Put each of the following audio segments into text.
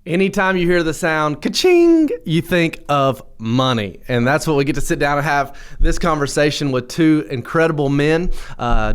Anytime you hear the sound ka-ching, you think of money. And that's what we get to sit down and have this conversation with two incredible men.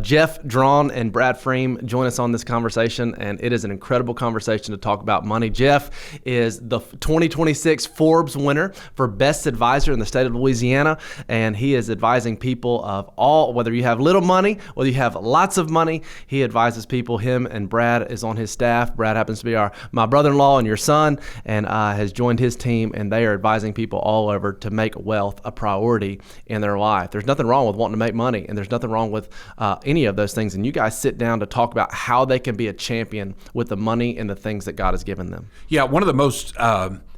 Jeff Draughon and Brad Fream join us on this conversation, and it is an incredible conversation to talk about money. Jeff is the 2026 Forbes winner for Best Advisor in the state of Louisiana, and he is advising people of all, whether you have little money, whether you have lots of money, he advises people. Him and Brad is on his staff. Brad happens to be my brother-in-law and your son, and has joined his team, and they are advising people all over to make wealth a priority in their life. There's nothing wrong with wanting to make money, and there's nothing wrong with any of those things. And you guys sit down to talk about how they can be a champion with the money and the things that God has given them. Yeah, one of the most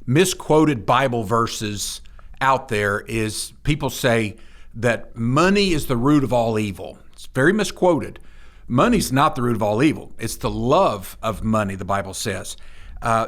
misquoted Bible verses out there is people say that money is the root of all evil. It's very misquoted. Money's not the root of all evil. It's the love of money, the Bible says.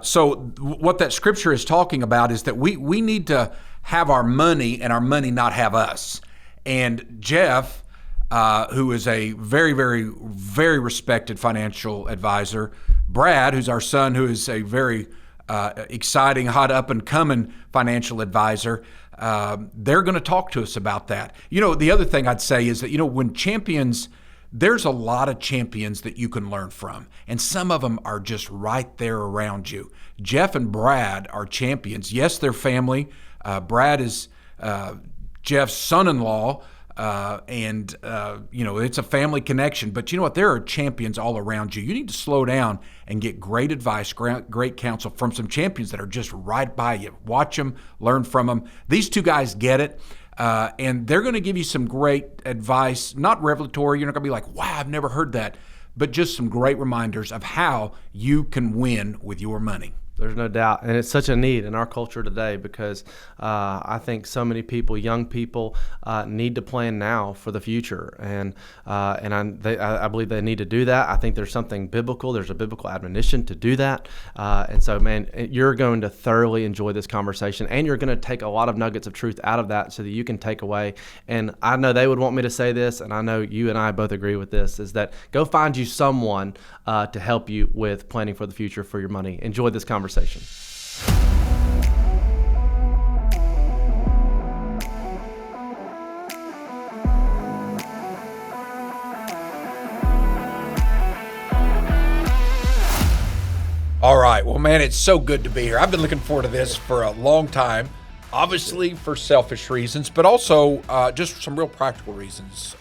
So what that scripture is talking about is that we need to have our money and our money not have us. And Jeff, who is a very, very, very respected financial advisor, Brad, who's our son, who is a very exciting, hot up-and-coming financial advisor, they're going to talk to us about that. You know, the other thing I'd say is that, when champions... There's a lot of champions that you can learn from, and some of them are just right there around you. Jeff and Brad are champions. Yes, they're family. Brad is Jeff's son-in-law, and it's a family connection. But you know what? There are champions all around you. You need to slow down and get great advice, great counsel from some champions that are just right by you. Watch them, learn from them. These two guys get it. And they're going to give you some great advice, not revelatory. You're not going to be like, wow, I've never heard that, but just some great reminders of how you can win with your money. There's no doubt. And it's such a need in our culture today because I think so many people, young people, need to plan now for the future. And I believe they need to do that. I think there's something biblical. There's a biblical admonition to do that. And so, man, you're going to thoroughly enjoy this conversation, and you're going to take a lot of nuggets of truth out of that so that you can take away. And I know they would want me to say this, and I know you and I both agree with this, is that go find you someone to help you with planning for the future for your money. Enjoy this conversation. All right. Well, man, it's so good to be here. I've been looking forward to this for a long time, obviously for selfish reasons, but also just some real practical reasons.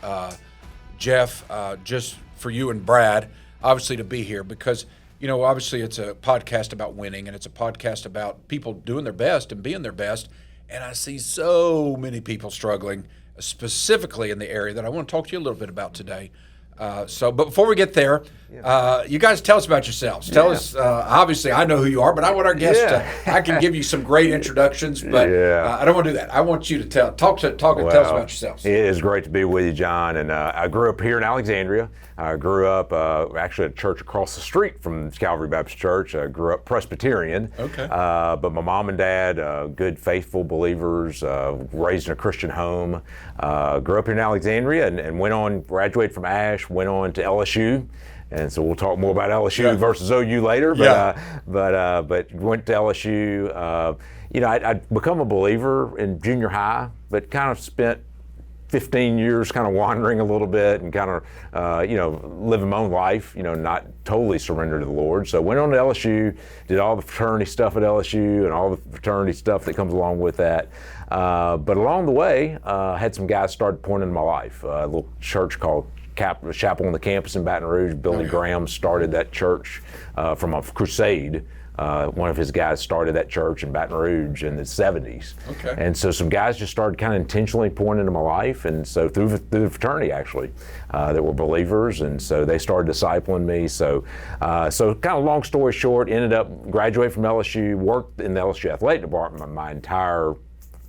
Jeff, just for you and Brad, obviously to be here because obviously it's a podcast about winning, and it's a podcast about people doing their best and being their best. And I see so many people struggling, specifically in the area that I want to talk to you a little bit about today. But before we get there, you guys tell us about yourselves. Tell us, obviously I know who you are, but I want our guests I can give you some great introductions, but I don't want to do that. I want you to tell us about yourselves. It is great to be with you, John. And I grew up here in Alexandria. I grew up actually at a church across the street from Calvary Baptist Church. I grew up Presbyterian. Okay. But my mom and dad, good, faithful believers, raised in a Christian home. Grew up here in Alexandria and graduated from Ash, went on to LSU. And so we'll talk more about LSU versus OU later. But went to LSU. I'd become a believer in junior high, but kind of spent 15 years kind of wandering a little bit and kind of, living my own life, not totally surrendered to the Lord. So went on to LSU, did all the fraternity stuff at LSU and all the fraternity stuff that comes along with that. But along the way, had some guys started pouring into my life. A little church called Chapel on the campus in Baton Rouge. Billy Graham started that church from a crusade. One of his guys started that church in Baton Rouge in the 70s. Okay. And so some guys just started kind of intentionally pouring into my life, and so through the fraternity actually, that were believers, and so they started discipling me. So kind of long story short, ended up graduating from LSU, worked in the LSU athletic department my entire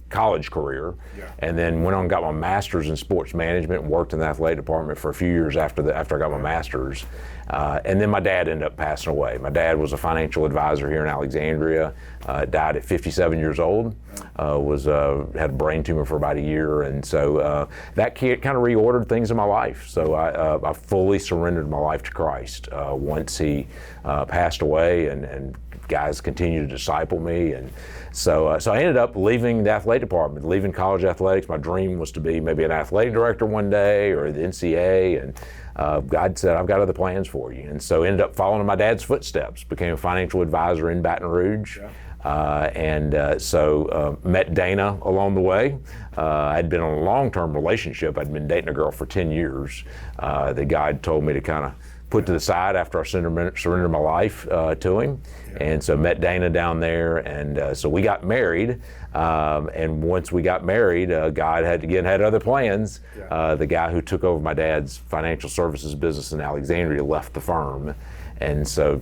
college career, and then went on and got my master's in sports management and worked in the athletic department for a few years after I got my master's. And then my dad ended up passing away. My dad was a financial advisor here in Alexandria, died at 57 years old, had a brain tumor for about a year, and so that kind of reordered things in my life. So I fully surrendered my life to Christ once he passed away, and guys continued to disciple me, and so I ended up leaving the athletic department, leaving college athletics. My dream was to be maybe an athletic director one day or the NCAA, and God said, I've got other plans for you. And so ended up following in my dad's footsteps, became a financial advisor in Baton Rouge. So met Dana along the way. I'd been in a long-term relationship. I'd been dating a girl for 10 years that God told me to kind of put to the side after I surrendered my life to him. And so met Dana down there, and so we got married. And once we got married, God had other plans. The guy who took over my dad's financial services business in Alexandria left the firm, and so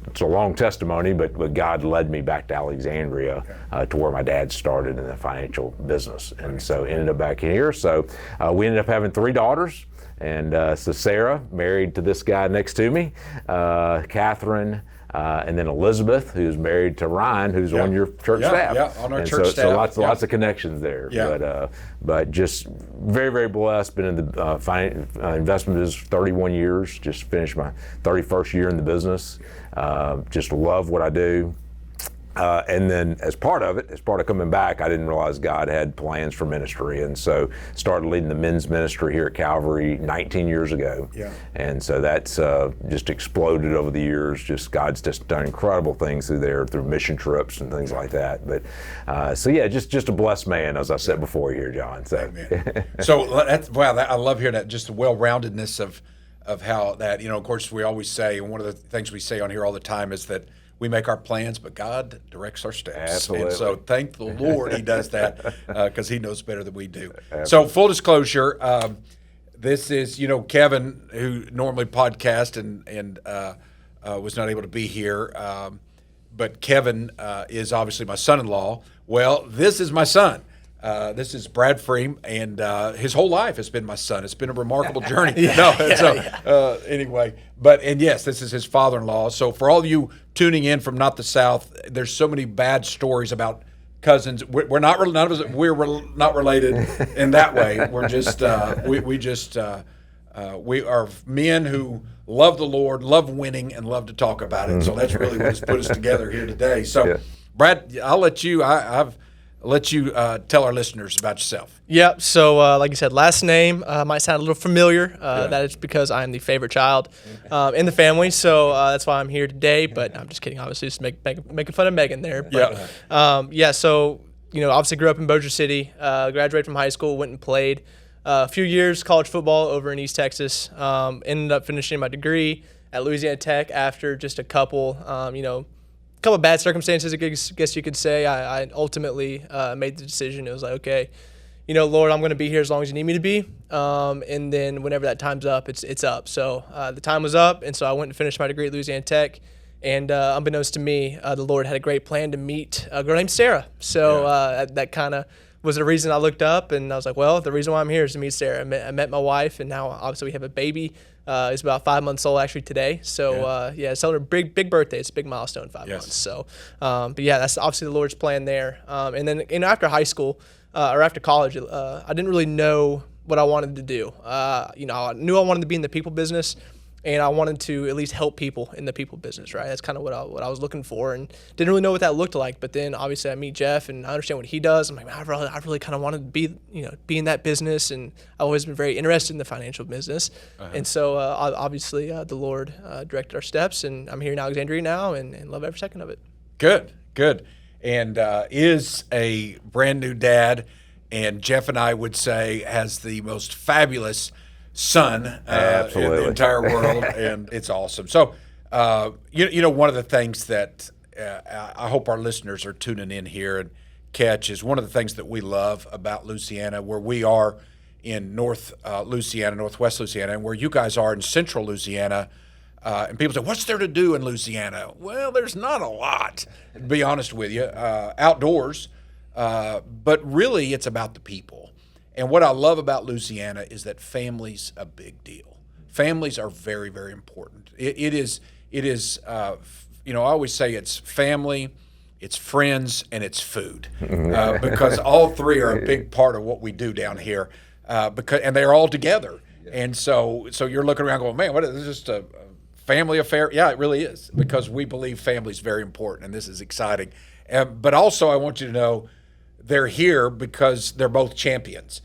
it's a long testimony, but God led me back to Alexandria to where my dad started in the financial business, and so ended up back here. So we ended up having 3 daughters, and so Sarah, married to this guy next to me, Catherine, and then Elizabeth, who's married to Ryan, who's on your church staff. Yeah, on our and church staff. So lots of connections there. But just very, very blessed. Been in the investment business for 31 years. Just finished my 31st year in the business. Just love what I do. And then as part of coming back, I didn't realize God had plans for ministry, and so started leading the men's ministry here at Calvary 19 years ago. And so that's just exploded over the years. Just God's just done incredible things through there, through mission trips and things like that. But just a blessed man, as I said before here, John. So, so I love hearing that, just the well-roundedness of how that, of course, we always say, and one of the things we say on here all the time is that we make our plans, but God directs our steps. Absolutely. And so thank the Lord he does that, because he knows better than we do. Absolutely. So full disclosure, this is, Kevin, who normally podcasts and was not able to be here, but Kevin is obviously my son-in-law. Well, this is my son. This is Brad Fream, and his whole life has been my son. It's been a remarkable journey. Anyway, yes, this is his father-in-law. So for all of you tuning in from not the South, there's so many bad stories about cousins. We're not related in that way. We're just we are men who love the Lord, love winning, and love to talk about it. So that's really what has put us together here today. So, Brad, I'll let you. I've let you tell our listeners about yourself. Yep. So, like you said, last name might sound a little familiar. That is because I'm the favorite child in the family. So that's why I'm here today. But I'm just kidding. Obviously, just making fun of Megan there. But, So obviously grew up in Bossier City. Graduated from high school. Went and played a few years college football over in East Texas. Ended up finishing my degree at Louisiana Tech after just a couple of bad circumstances, I guess you could say. I ultimately made the decision. It was like, okay, Lord, I'm going to be here as long as you need me to be. And then whenever that time's up, it's up. So the time was up, and so I went and finished my degree at Louisiana Tech. And unbeknownst to me, the Lord had a great plan to meet a girl named Sarah. So that kind of was the reason I looked up, and I was like, well, the reason why I'm here is to meet Sarah. I met my wife, and now obviously we have a baby. He's about 5 months old actually today. So celebrating big birthday. It's a big milestone, 5 months. So, that's obviously the Lord's plan there. And then after high school or after college, I didn't really know what I wanted to do. I knew I wanted to be in the people business, and I wanted to at least help people in the people business, right? That's kind of what I was looking for, and didn't really know what that looked like. But then obviously I meet Jeff, and I understand what he does. I'm like, man, I really kind of wanted to be in that business, and I've always been very interested in the financial business. And so obviously the Lord directed our steps, and I'm here in Alexandria now, and love every second of it. Good. And is a brand new dad, and Jeff and I would say has the most fabulous son in the entire world, and it's awesome. So, one of the things that I hope our listeners are tuning in here and catch is one of the things that we love about Louisiana, where we are in northwest Louisiana, and where you guys are in central Louisiana. And people say, what's there to do in Louisiana? Well, there's not a lot, to be honest with you, outdoors, but really it's about the people. And what I love about Louisiana is that family's a big deal. Families are very, very important. It is. I always say it's family, it's friends, and it's food, because all three are a big part of what we do down here, and they're all together. And so you're looking around going, man, what is this? Just a family affair? Yeah, it really is, because we believe family is very important, and this is exciting. But also, I want you to know they're here because they're both champions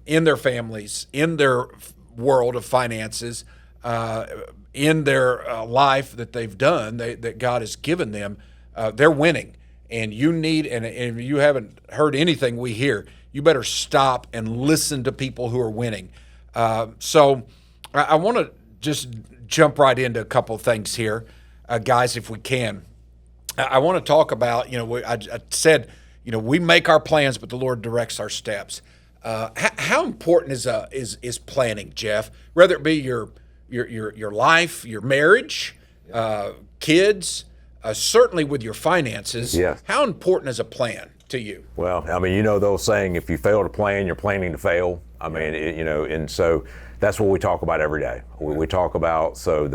in their families, in their world of finances, in their life that they've done, that God has given them. They're winning. And you need, and if you haven't heard anything we hear, you better stop and listen to people who are winning. So I want to just jump right into a couple of things here, guys, if we can. I want to talk about, I said, we make our plans, but the Lord directs our steps. How important is planning, Jeff? Whether it be your life, your marriage, kids, certainly with your finances. Yes. How important is a plan to you? Well, I mean, the old saying, if you fail to plan, you're planning to fail. I mean, and so that's what we talk about every day. We talk about, so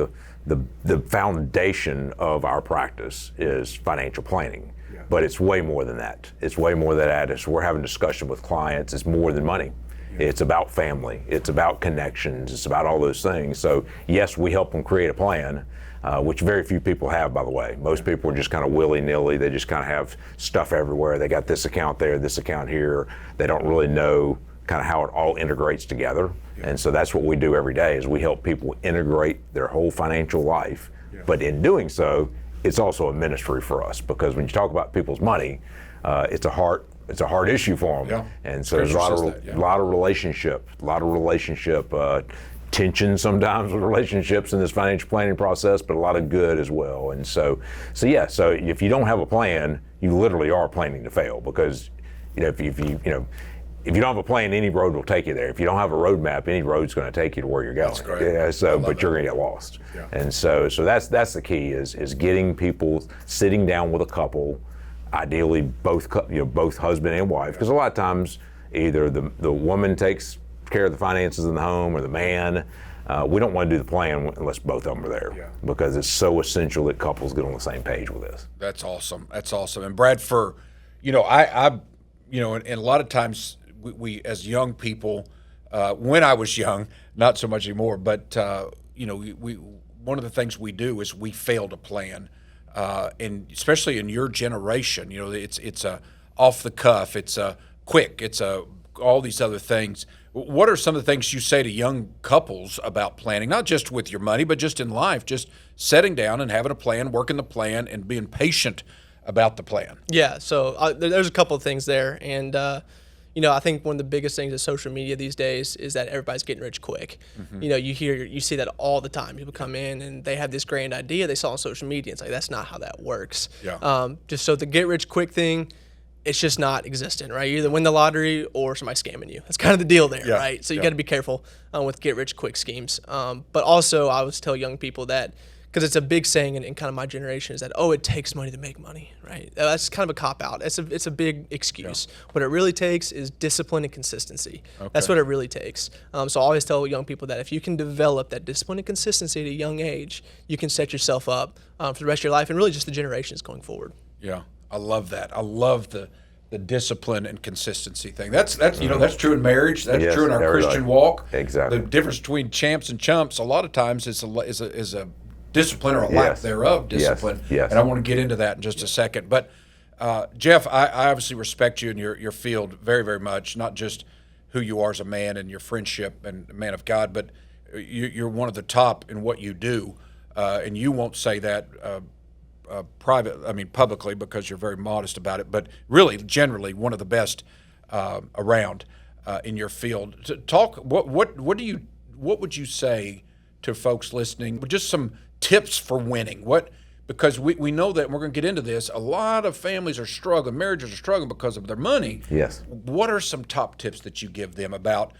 the foundation of our practice is financial planning. Yeah. But it's way more than that. It's way more than that. We're having discussion with clients. It's more than money. Yeah. It's about family. It's about connections. It's about all those things. So yes, we help them create a plan, which very few people have, by the way. Most people are just kind of willy-nilly. They just kind of have stuff everywhere. They got this account there, this account here. They don't really know kind of how it all integrates together. Yeah. And so that's what we do every day, is we help people integrate their whole financial life. Yeah. But in doing so, it's also a ministry for us, because when you talk about people's money, it's a hard issue for them. Yeah. And so there's a lot of relationship tension sometimes with relationships in this financial planning process, but a lot of good as well. And so if you don't have a plan, you literally are planning to fail, because if you don't have a plan, any road will take you there. If you don't have a roadmap, any road's going to take you to where you're going. That's great. Yeah. So, but you're going to get lost. Yeah. And so that's the key, is getting people sitting down with a couple, ideally both husband and wife, because a lot of times either the woman takes care of the finances in the home, or the man. We don't want to do the plan unless both of them are there, because it's so essential that couples get on the same page with this. That's awesome. And Brad, and a lot of times we as young people, when I was young, not so much anymore, but we one of the things we do is we fail to plan, and especially in your generation, it's a off the cuff, it's a quick, it's a all these other things. What are some of the things you say to young couples about planning, not just with your money, but just in life, just setting down and having a plan, working the plan, and being patient about the plan? Yeah, so there's a couple of things there, and I think one of the biggest things of social media these days is that everybody's getting rich quick. Mm-hmm. You see that all the time. People come in and they have this grand idea they saw on social media. It's like, that's not how that works. Yeah. Just so the get rich quick thing, it's just not existent, right? You either win the lottery or somebody's scamming you. That's kind of the deal there, right? So you got to be careful with get rich quick schemes. But also, I always tell young people that, because it's a big saying in kind of my generation, is that, it takes money to make money, right? That's kind of a cop-out. It's a big excuse. Yeah. What it really takes is discipline and consistency. Okay. That's what it really takes. So I always tell young people that if you can develop that discipline and consistency at a young age, you can set yourself up for the rest of your life, and really just the generations going forward. Yeah, I love that. I love the discipline and consistency thing. That's true in marriage. That's true in our Christian walk. Exactly. The difference between champs and chumps a lot of times is a discipline, or a lack thereof discipline. Yes. And I want to get into that in just a second. But Jeff, I obviously respect you and your field very, very much, not just who you are as a man and your friendship and man of God, but you're one of the top in what you do. And you won't say that publicly, because you're very modest about it, but really, generally, one of the best around in your field. To talk, what would you say to folks listening? Just some tips for winning. Because we know that, and we're going to get into this, a lot of families are struggling, marriages are struggling because of their money. Yes. What are some top tips that you give them about,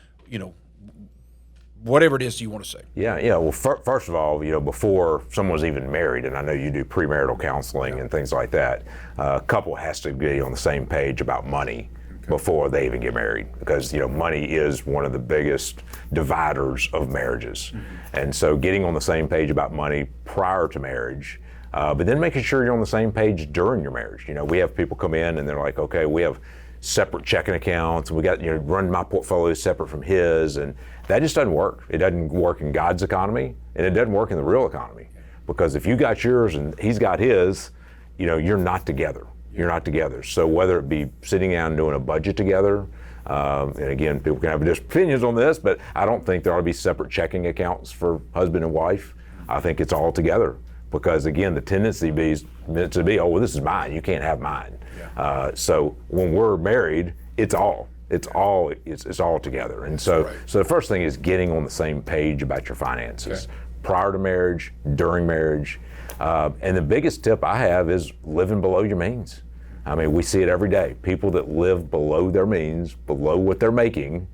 whatever it is you want to say? Yeah. Well, first of all, before someone's even married, and I know you do premarital counseling and things like that, a couple has to be on the same page about money before they even get married, because money is one of the biggest dividers of marriages. Mm-hmm. And so getting on the same page about money prior to marriage, but then making sure you're on the same page during your marriage. We have people come in and they're like, okay, we have separate checking accounts, and we got, run my portfolio separate from his, and that just doesn't work. It doesn't work in God's economy, and it doesn't work in the real economy. Because if you got yours and he's got his, you're not together. You're not together. So whether it be sitting down and doing a budget together, and again, people can have different opinions on this, but I don't think there ought to be separate checking accounts for husband and wife. I think it's all together. Because again, the tendency is meant to be, oh, well, this is mine. You can't have mine. Yeah. So when we're married, it's all together. And so the first thing is getting on the same page about your finances prior to marriage, during marriage, and the biggest tip I have is living below your means. I mean, we see it every day. People that live below their means, below what they're making,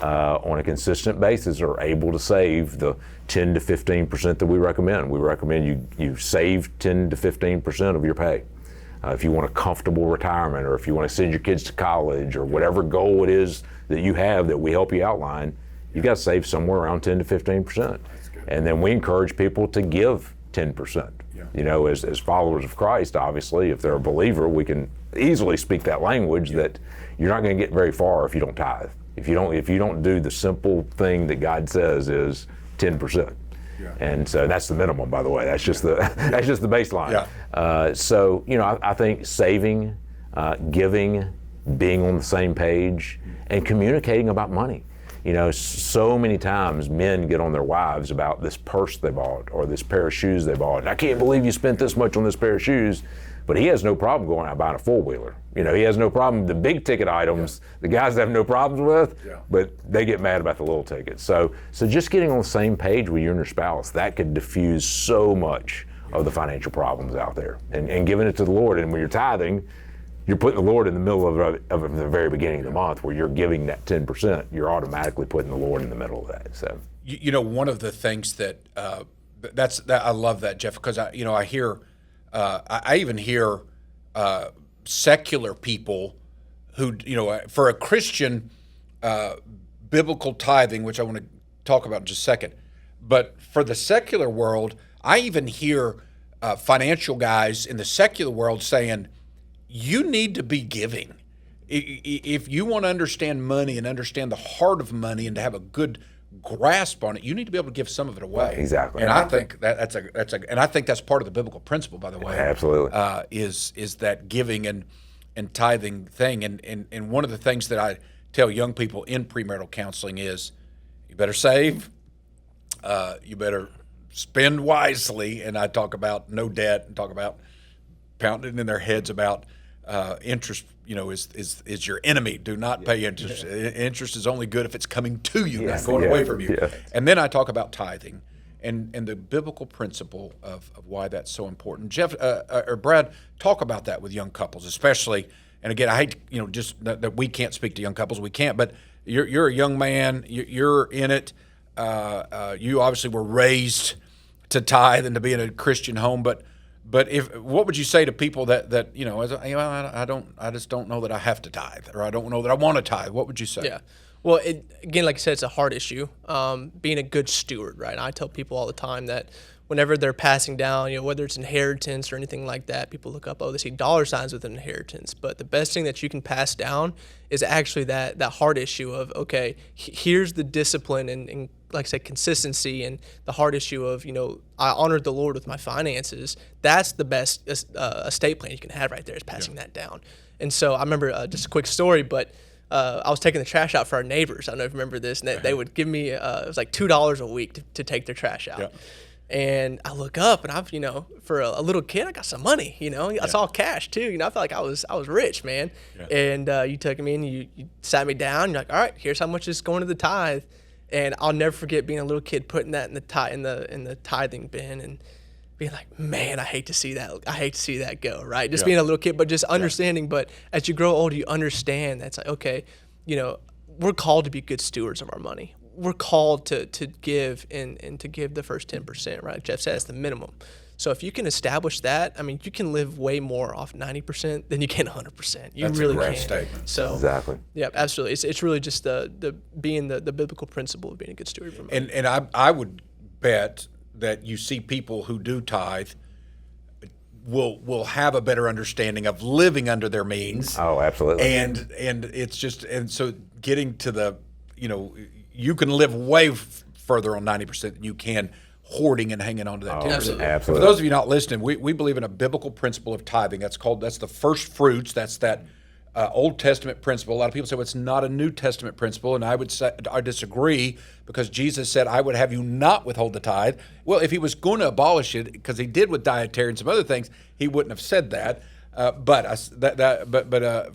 on a consistent basis are able to save the 10 to 15% that we recommend. We recommend you save 10 to 15% of your pay. If you want a comfortable retirement, or if you want to send your kids to college, or whatever goal it is that you have that we help you outline, you got to save somewhere around 10 to 15%. And then we encourage people to give 10%. As followers of Christ, obviously, if they're a believer, we can easily speak that language that you're not going to get very far if you don't tithe. If you don't do the simple thing that God says is 10%, and so that's the minimum, by the way. That's just the baseline. I think saving, giving, being on the same page, and communicating about money. So many times men get on their wives about this purse they bought or this pair of shoes they bought. I can't believe you spent this much on this pair of shoes. But he has no problem going out and buying a four-wheeler. He has no problem. The big ticket items, the guys have no problems with, but they get mad about the little tickets. So just getting on the same page with you and your spouse, that could diffuse so much of the financial problems out there. And giving it to the Lord. And when you're tithing, you're putting the Lord in the middle of the very beginning of the month, where you're giving that 10%. You're automatically putting the Lord in the middle of that. So one of the things that I love that, Jeff, because I hear. I even hear secular people who, for a Christian, biblical tithing, which I want to talk about in just a second, but for the secular world, I even hear financial guys in the secular world saying, you need to be giving. If you want to understand money and understand the heart of money and to have a good grasp on it, you need to be able to give some of it away. Exactly. And I think that's and I think that's part of the biblical principle, by the way. Absolutely. Is that giving and tithing thing. And one of the things that I tell young people in premarital counseling is, you better save, you better spend wisely, and I talk about no debt, and talk about pounding in their heads about interest. Is your enemy. Do not pay interest. Interest is only good if it's coming to you, not going away from you. Yes. And then I talk about tithing and the biblical principle of why that's so important. Jeff or Brad, talk about that with young couples, especially. And again, I hate just that we can't speak to young couples. We can't. But you're a young man. You're in it. You obviously were raised to tithe and to be in a Christian home, but what would you say to people that I just don't know that I have to tithe, or I don't know that I want to tithe? What would you say? Yeah. Well, again, like I said, it's a hard issue. Being a good steward, right? I tell people all the time that whenever they're passing down, whether it's inheritance or anything like that, people look up, they see dollar signs with an inheritance. But the best thing that you can pass down is actually that hard issue of, okay, here's the discipline and like I said, consistency, and the hard issue of, I honored the Lord with my finances. That's the best estate plan you can have right there, is passing that down. And so I remember just a quick story, but I was taking the trash out for our neighbors. I don't know if you remember this. And they would give me, it was like $2 a week to take their trash out. Yeah. And I look up, and I've, for a little kid, I got some money, I saw cash too. I felt like I was rich, man. Yeah. And you took me and you sat me down. You're like, all right, here's how much is going to the tithe. And I'll never forget being a little kid putting that in the tithing bin and being like, man, I hate to see that go, right? Just being a little kid, but just understanding. But as you grow older, you understand that's like, okay, we're called to be good stewards of our money. We're called to give and to give the first 10%, right? Jeff said it's the minimum. So if you can establish that, you can live way more off 90% than you can 100%. You really can. That's a great statement. So exactly. Yeah, absolutely. It's really just the being the biblical principle of being a good steward for money. And I would bet that you see people who do tithe will have a better understanding of living under their means. Oh, absolutely. And it's just, and so getting to the, you can live way further on 90% than you can hoarding and hanging on to that 10%. Absolutely. For those of you not listening, we believe in a biblical principle of tithing. That's the first fruits. That's that Old Testament principle. A lot of people say, well, it's not a New Testament principle, and I would say I disagree, because Jesus said, I would have you not withhold the tithe. Well, if he was going to abolish it, because he did with dietary and some other things, he wouldn't have said that. But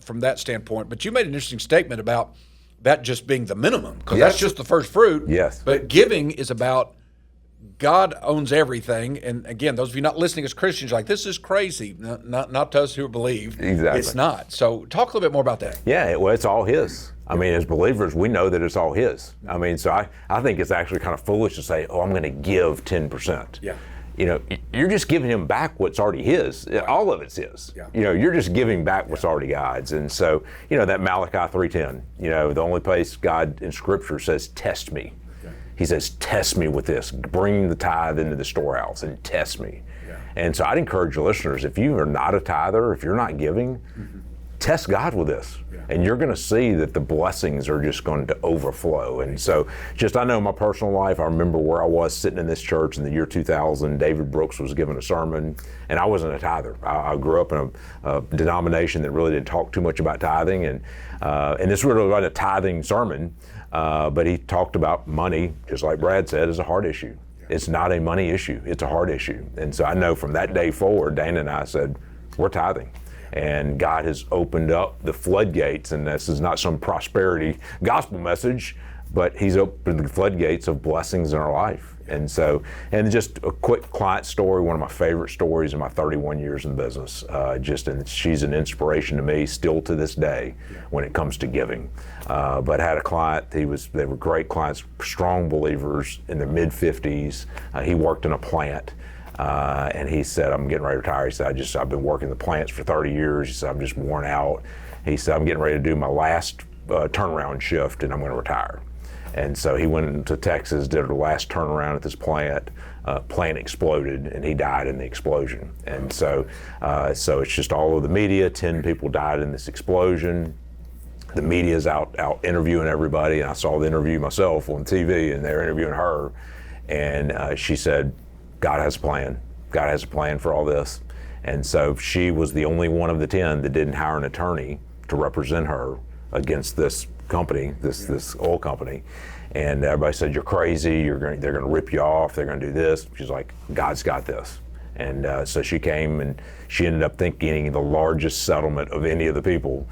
from that standpoint, but you made an interesting statement about that just being the minimum, because that's just the first fruit. Yes. But giving is about God owns everything. And again, those of you not listening as Christians, you're like, this is crazy. Not to us who believe. Exactly. It's not. So talk a little bit more about that. Yeah, well, it's all his. I mean, as believers, we know that it's all his. I mean, so I think it's actually kind of foolish to say, I'm going to give 10%. Yeah. You're just giving him back what's already his. All of it's his. Yeah. You're just giving back what's already God's. And so, that Malachi 3:10, the only place God in Scripture says, test me. Yeah. He says, test me with this. Bring the tithe into the storehouse and test me. Yeah. And so I'd encourage your listeners, if you are not a tither, if you're not giving, test God with this. Yeah. And you're going to see that the blessings are just going to overflow. And so I know my personal life, I remember where I was sitting in this church in the year 2000. David Brooks was giving a sermon, and I wasn't a tither. I grew up in a denomination that really didn't talk too much about tithing. And this really wasn't a tithing sermon, but he talked about money, just like Brad said, as a heart issue. Yeah. It's not a money issue, it's a heart issue. And so I know from that day forward, Dana and I said, we're tithing. And God has opened up the floodgates, and this is not some prosperity gospel message, but he's opened the floodgates of blessings in our life. And so, and just a quick client story, one of my favorite stories in my 31 years in business, and she's an inspiration to me still to this day when it comes to giving. But I had a client, they were great clients, strong believers in their mid-50s. He worked in a plant. And he said, I'm getting ready to retire. He said, I've been working the plants for 30 years. He said, I'm just worn out. He said, I'm getting ready to do my last turnaround shift, and I'm going to retire. And so he went to Texas, did the last turnaround at this plant. Plant exploded, and he died in the explosion. And so it's just all over the media. 10 people died in this explosion. The media's out interviewing everybody, and I saw the interview myself on TV, and they're interviewing her. And she said, God has a plan. God has a plan for all this. And so she was the only one of the 10 that didn't hire an attorney to represent her against this company, this oil company. And everybody said, you're crazy, they're going to rip you off, they're going to do this. She's like, God's got this. And so she came, and she ended up getting the largest settlement of any of the people,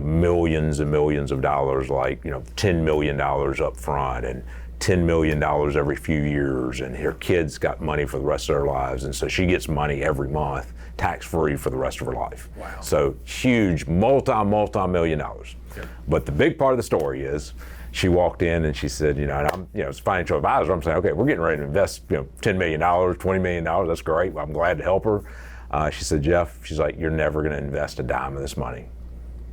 millions and millions of dollars, like, $10 million up front, and $10 million every few years, and her kids got money for the rest of their lives. And so she gets money every month, tax-free for the rest of her life. Wow. So huge, multi-million dollars. Okay. But the big part of the story is, she walked in and she said, and I'm, as a financial advisor, I'm saying, okay, we're getting ready to invest, $10 million, $20 million, that's great. I'm glad to help her. She said, Jeff, she's like, you're never going to invest a dime of this money.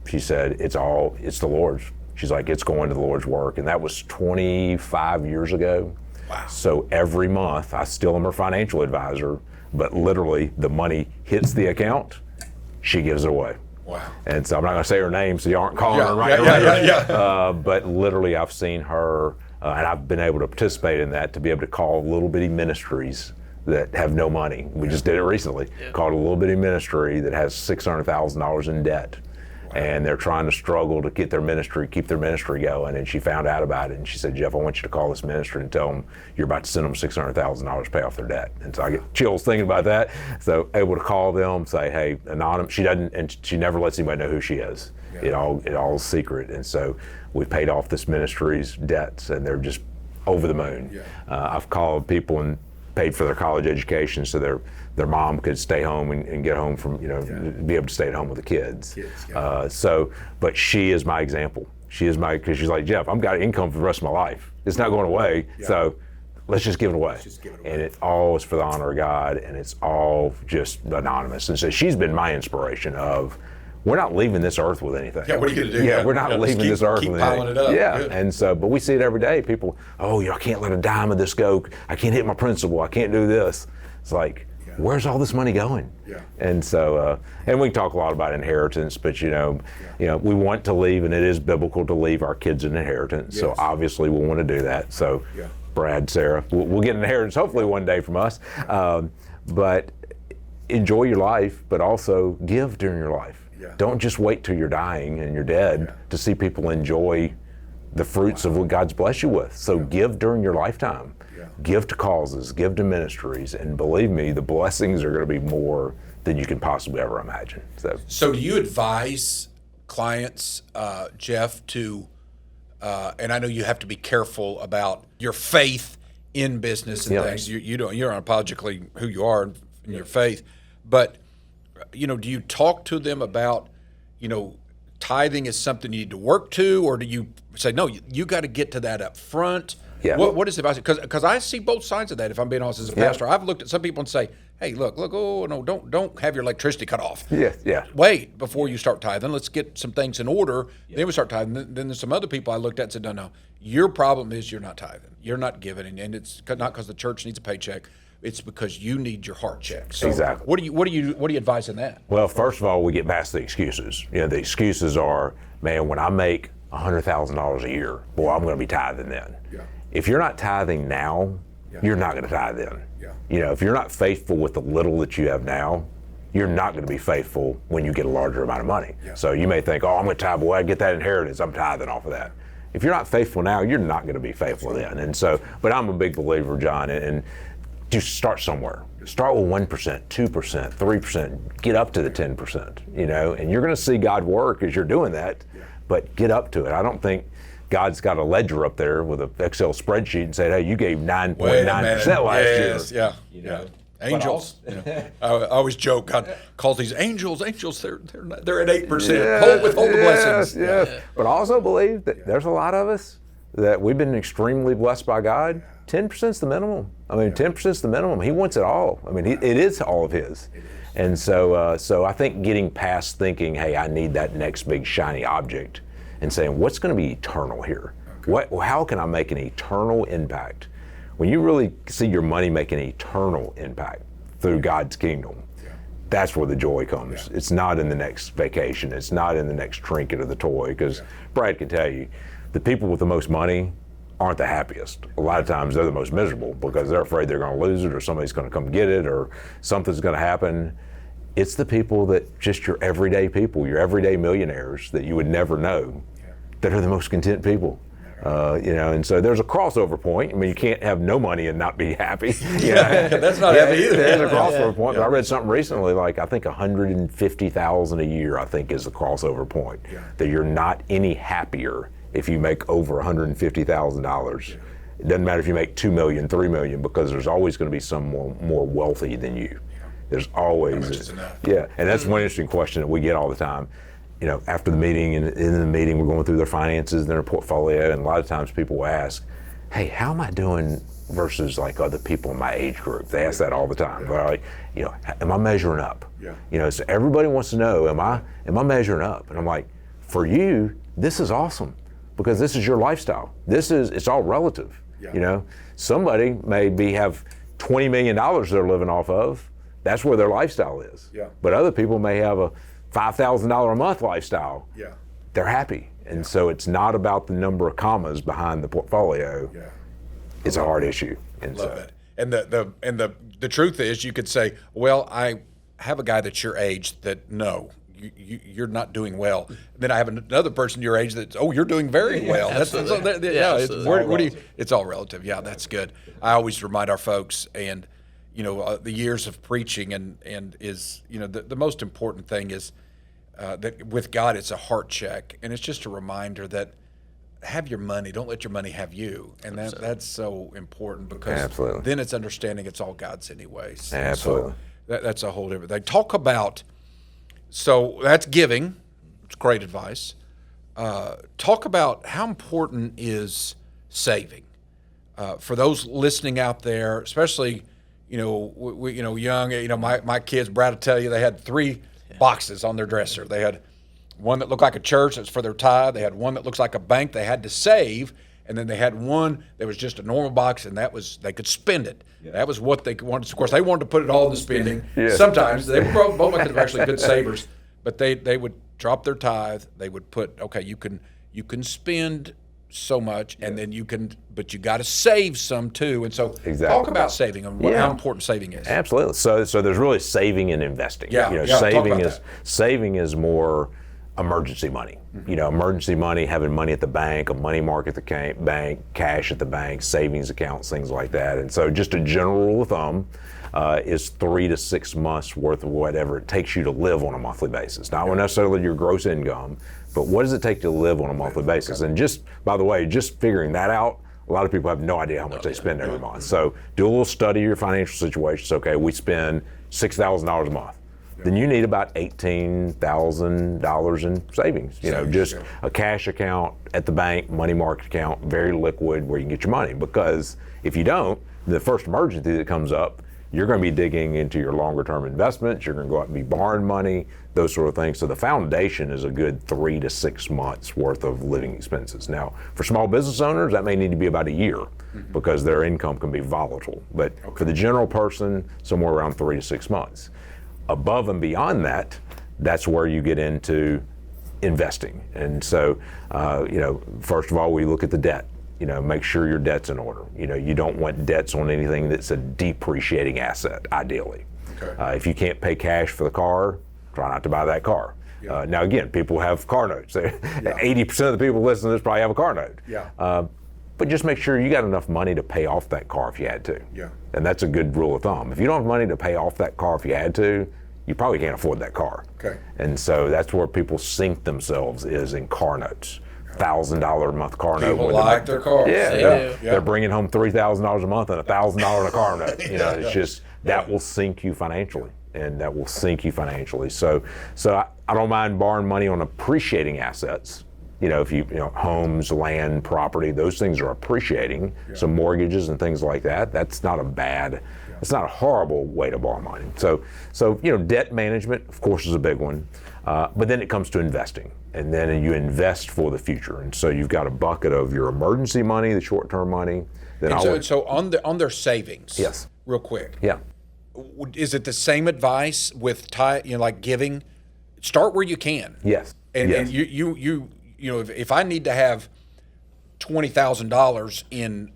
She said, it's the Lord's. She's like, it's going to the Lord's work. And that was 25 years ago. Wow. So every month, I still am her financial advisor, but literally the money hits the account, she gives it away. Wow. And so I'm not going to say her name so you aren't calling her right away. Yeah. But literally I've seen her, and I've been able to participate in that, to be able to call little bitty ministries that have no money. We just did it recently. Yeah. Called a little bitty ministry that has $600,000 in debt. And they're trying to struggle to keep their ministry going. And she found out about it, and she said, Jeff, I want you to call this ministry and tell them you're about to send them $600,000 to pay off their debt. And so I get chills thinking about that. So able to call them, say, hey, anonymous. She doesn't, and she never lets anybody know who she is. Yeah. It all is secret. And so we paid off this ministry's debts, and they're just over the moon. Yeah. I've called people and paid for their college education so their mom could stay home and get home from, be able to stay at home with the kids. But she is my example. Because she's like, Jeff, I've got income for the rest of my life. It's not going away. Yeah. So let's just give it away. And it all is for the honor of God, and it's all just anonymous. And so she's been my inspiration of, we're not leaving this earth with anything. Yeah, what are you going to do? Yeah, we're not leaving this earth with anything. Keep piling it up. Yeah, Good. And so, but we see it every day. People, I can't let a dime of this go. I can't hit my principal. I can't do this. It's like, where's all this money going? Yeah. And so, and we can talk a lot about inheritance, but you know, we want to leave, and it is biblical to leave our kids an inheritance. Yes. So obviously we want to do that. So Yeah. Brad, Sarah, we'll get an inheritance hopefully one day from us. But enjoy your life, but also give during your life. Yeah. Don't just wait till you're dying and you're dead to see people enjoy the fruits of what God's blessed you with. So give during your lifetime. Yeah. Give to causes, give to ministries, and believe me, the blessings are going to be more than you can possibly ever imagine. So do you advise clients, Jeff, to, and I know you have to be careful about your faith in business and Yeah. things. You're unapologetically who you are in your faith, but do you talk to them about, tithing is something you need to work to, or do you say, no, you got to get to that up front? Yeah. What is it? Because I see both sides of that. If I'm being honest, as a pastor, I've looked at some people and say, hey, look, oh no, don't have your electricity cut off. Yeah. Wait before you start tithing. Let's get some things in order. Then we start tithing. Then there's some other people I looked at and said, no, your problem is you're not tithing. You're not giving, and it's not because the church needs a paycheck. It's because you need your heart checked. So Exactly. What do you advise in that? Well, first of all, we get past the excuses. The excuses are, man, when I make $100,000 a year, boy, I'm going to be tithing then. Yeah. If you're not tithing now, you're not going to tithe then. Yeah. If you're not faithful with the little that you have now, you're not going to be faithful when you get a larger amount of money. Yeah. So you may think, I'm going to tithe, boy, I get that inheritance, I'm tithing off of that. If you're not faithful now, you're not going to be faithful then. And so, but I'm a big believer, John, and just start somewhere. Start with 1%, 2%, 3%, get up to the 10%, and you're going to see God work as you're doing that, but get up to it. I don't think God's got a ledger up there with an Excel spreadsheet and said, hey, you gave 9.9% last year. Yeah. Angels. I always joke, God calls these angels. Angels, they're at 8%. Withhold the blessings. Yes. But I also believe that there's a lot of us that we've been extremely blessed by God. 10% is the minimum. 10% is the minimum. He wants it all. It is all of His. And so I think getting past thinking, hey, I need that next big shiny object, and saying, what's going to be eternal here? How can I make an eternal impact? When you really see your money make an eternal impact through God's kingdom, that's where the joy comes. It's not in the next vacation. It's not in the next trinket or the toy, because Brad can tell you, the people with the most money aren't the happiest. A lot of times they're the most miserable because they're afraid they're going to lose it, or somebody's going to come get it, or something's going to happen. It's the people that just your everyday people, your everyday millionaires that you would never know, that are the most content people. And so there's a crossover point. You can't have no money and not be happy. That's not happy either. There's a crossover point. But I read something recently, like I think $150,000 a year, I think, is the crossover point. That you're not any happier if you make over $150,000. It doesn't matter if you make $2 million, $3 million, because there's always going to be someone more wealthy than you. There's always, and that's one interesting question that we get all the time. After the meeting and in the meeting, we're going through their finances and their portfolio, and a lot of times people will ask, hey, how am I doing versus like other people in my age group? They ask that all the time. They're like, am I measuring up? So everybody wants to know, am I measuring up? And I'm like, for you, this is awesome, because this is your lifestyle. It's all relative. Somebody maybe have $20 million they're living off of. That's where their lifestyle is. But other people may have a $5,000 a month lifestyle. They're happy. And so it's not about the number of commas behind the portfolio. It's a hard issue. And Love that. And the truth is, you could say, well, I have a guy that's your age that you're not doing well. Then I have another person your age that's, you're doing very well. It's all relative. Yeah, that's good. I always remind our folks, and the years of preaching and is, the most important thing is that with God, it's a heart check. And it's just a reminder that have your money, don't let your money have you. And that's so important, because then it's understanding it's all God's anyways. Absolutely. So that's a whole different thing. Talk about, so that's giving. It's great advice. Talk about how important is saving for those listening out there, especially young. My kids, Brad will tell you, they had 3 boxes on their dresser. They had one that looked like a church, that's for their tithe. They had one that looks like a bank they had to save, and then they had one that was just a normal box, and that was they could spend it. That was what they wanted. Of course, they wanted to put it all in the spending. Sometimes they both my kids were actually good savers, but they would drop their tithe. They would put, okay, you can spend so much, and then but you got to save some too. And so talk about saving and how important saving is. Absolutely. So there's really saving and investing. Saving is more emergency money. Emergency money, having money at the bank, a money market at the bank, cash at the bank, savings accounts, things like that. And so just a general rule of thumb is 3 to 6 months worth of whatever it takes you to live on a monthly basis. Not necessarily your gross income, but what does it take to live on a monthly basis? And just, by the way, just figuring that out, a lot of people have no idea how much they spend every month. So do a little study of your financial situation. So, okay, we spend $6,000 a month. Then you need about $18,000 in savings. Just a cash account at the bank, money market account, very liquid, where you can get your money. Because if you don't, the first emergency that comes up, you're going to be digging into your longer term investments. You're going to go out and be borrowing money, those sort of things. So the foundation is a good 3 to 6 months worth of living expenses. Now, for small business owners, that may need to be about a year because their income can be volatile. But for the general person, somewhere around 3 to 6 months. Above and beyond that, that's where you get into investing. And so, first of all, we look at the debt. Make sure your debt's in order. You don't want debts on anything that's a depreciating asset, ideally. Okay. If you can't pay cash for the car, try not to buy that car. Now, again, people have car notes. 80% of the people listening to this probably have a car note. But just make sure you got enough money to pay off that car if you had to. And that's a good rule of thumb. If you don't have money to pay off that car if you had to, you probably can't afford that car. And so that's where people sink themselves, is in car notes. $1,000 a month car note. People like their cars. They're bringing home $3,000 a month and $1,000 in a car note. It's just that will sink you financially, So I don't mind borrowing money on appreciating assets. If homes, land, property, those things are appreciating. So mortgages and things like that. That's not a bad. It's not a horrible way to borrow money. So debt management, of course, is a big one. But then it comes to investing, and then you invest for the future. And so you've got a bucket of your emergency money, the short-term money. So on their savings. Yes. Real quick. Yeah. Is it the same advice with like giving? Start where you can. Yes. And you if I need to have $20,000 in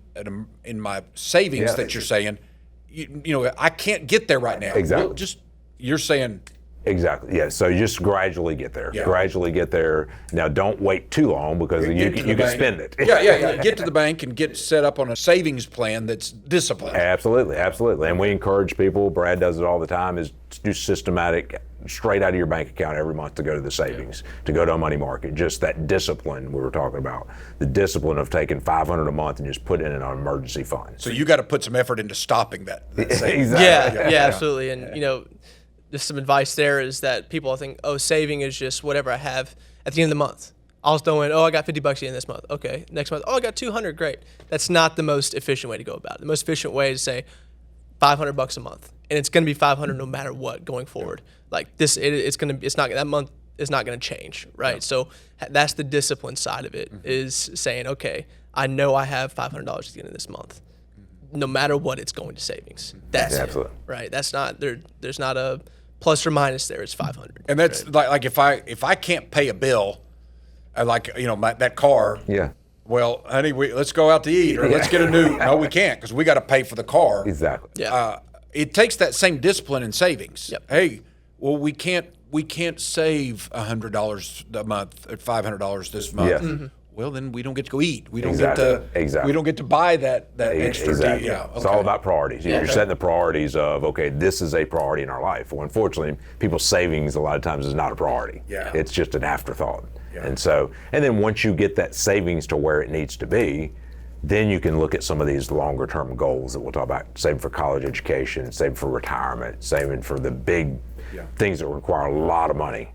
my savings that you're saying, I can't get there right now. Exactly. Well, you're saying. Exactly. Yeah. So you just gradually get there. Gradually get there. Now, don't wait too long because you can spend it. Get to the bank and get set up on a savings plan that's disciplined. Absolutely. And we encourage people. Brad does it all the time. Is to do systematic, straight out of your bank account every month to go to the savings, to go to a money market. Just that discipline we were talking about. The discipline of taking $500 a month and just put it in an emergency fund. So you got to put some effort into stopping that savings. Exactly. Yeah, absolutely. And just some advice there is that people think, saving is just whatever I have at the end of the month. I'll just throw in, I got $50 at the end of this month. Okay, next month, I got $200. Great. That's not the most efficient way to go about it. The most efficient way is to say $500 a month, and it's going to be $500 no matter what going forward. Like this, that month is not going to change, right? So that's the discipline side of it, is saying, okay, I know I have $500 at the end of this month. No matter what, it's going to savings. That's it, right? That's not there. There's not a plus or minus there. It's 500. And that's right? like if I can't pay a bill, that car. Yeah. Well, honey, let's go out to eat, or let's get a new. No, we can't, because we got to pay for the car. Exactly. Yeah. It takes that same discipline in savings. Yep. Hey, well, we can't save $100 a month or $500 this month. Yes. Mm-hmm. Well, then we don't get to go eat. We don't Exactly. We don't get to buy that extra. Exactly. Yeah, okay. It's all about priorities. You're setting the priorities of, okay, this is a priority in our life. Well, unfortunately, people's savings a lot of times is not a priority. Yeah. It's just an afterthought. Yeah. And then once you get that savings to where it needs to be, then you can look at some of these longer term goals that we'll talk about, saving for college education, saving for retirement, saving for the big things that require a lot of money.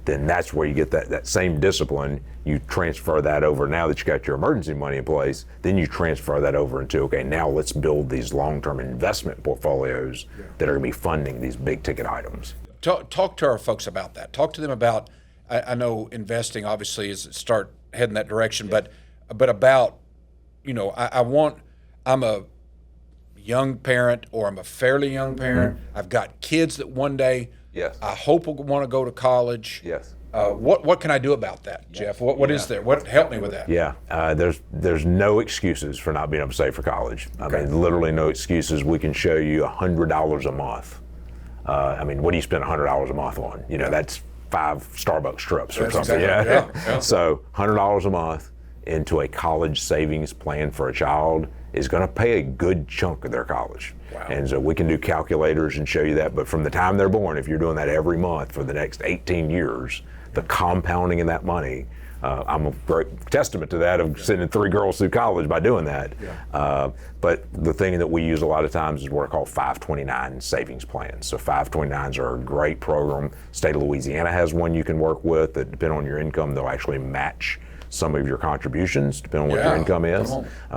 Then that's where you get that same discipline. You transfer that over. Now that you got your emergency money in place, then you transfer that over into, okay, now let's build these long-term investment portfolios that are going to be funding these big ticket items. Talk to our folks about that. Talk to them about, I know investing obviously is start heading that direction, but about I'm a young parent, or I'm a fairly young parent. I've got kids that one day Yes. I hope will want to go to college. Yes. What can I do about that, Jeff? What is there? What help me with that? Yeah, there's no excuses for not being able to save for college. I mean, literally no excuses. We can show you $100 a month. What do you spend $100 a month on? That's 5 Starbucks trips or something. Exactly, yeah. So $100 a month into a college savings plan for a child is going to pay a good chunk of their college. Wow. And so we can do calculators and show you that. But from the time they're born, if you're doing that every month for the next 18 years, the compounding in that money, I'm a great testament to that of sending 3 girls through college by doing that. Yeah. But the thing that we use a lot of times is what are called 529 savings plans. So 529s are a great program. State of Louisiana has one you can work with that, depending on your income, they'll actually match some of your contributions, depending on what your income is.